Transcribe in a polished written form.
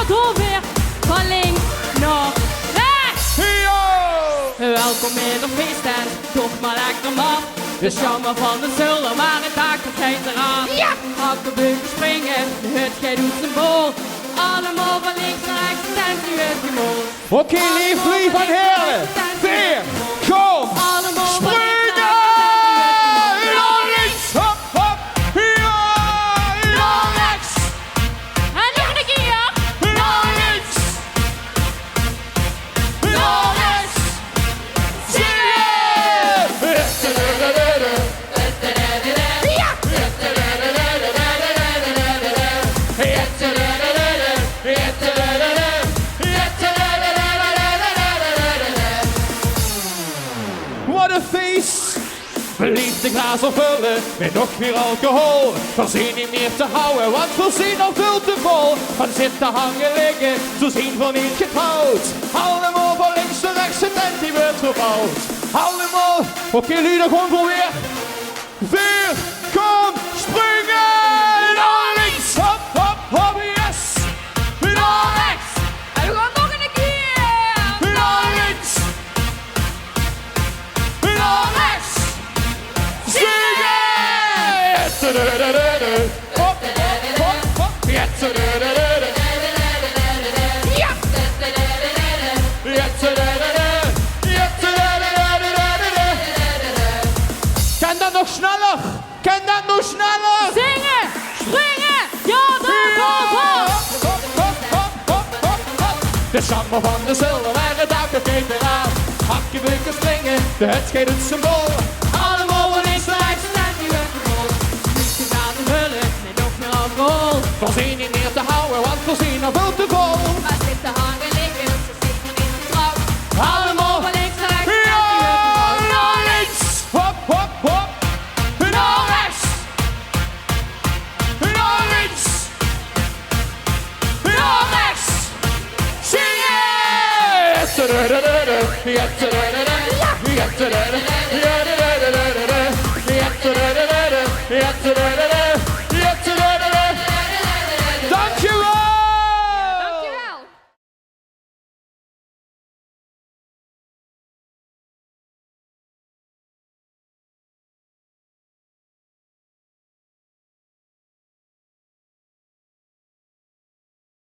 door weer van links naar rechts. Yo! Welkom in de feesttent, toch maar lekker man. De charme van de zullen, maar het haakt het heet eraan. Ja! Hakkenbeuken springen, de hut gij doet zijn bol. Allemaal van links naar rechts, tent nu het gemol. Oké, lief van Heerlen. 4, kom! Allemaal van links Springen! Naar links! Hop, hop! Ja! Naar rechts! En nog een keer. Naar links! Naar rechts! Zingen! Wat een feest! Liefde glazen vullen met nog meer alcohol. Voorzien niet meer te houden, want voorzien al veel te vol. Van zitten hangen liggen, zo zien van niet getrouwd. Allemaal van links naar rechts, het tent die wordt gebouwd. Allemaal, oké, jullie er gewoon voor weer. 4, kom, springen! Naar links, hop, hop, hop, yes! Naar rechts! En we gaan nog een keer. Naar links! Naar rechts! Zingen! Hop, hop, hop. Ja! Kan dat nog sneller? Kan dat nog sneller? Zingen, springen, ja, daar komt De samen van de zilver en het dak het geeft eraan. Hakkenbeuken springen, de het scheidt het symbool. Allemaal van links naar rechts, tent nu het gemol. Liefde gaat de hullen, met nog meer alcohol. voorzien niet meer te houden, want voorzien al veel te vol. Maar zit te hangen liggen, ze zit nog niet getrouwd. Allemaal Van links naar rechts, tent nu ja, het gemol. naar links. Hop, hop, hop. Naar rechts. Naar links. Naar rechts. Zingen! Ja!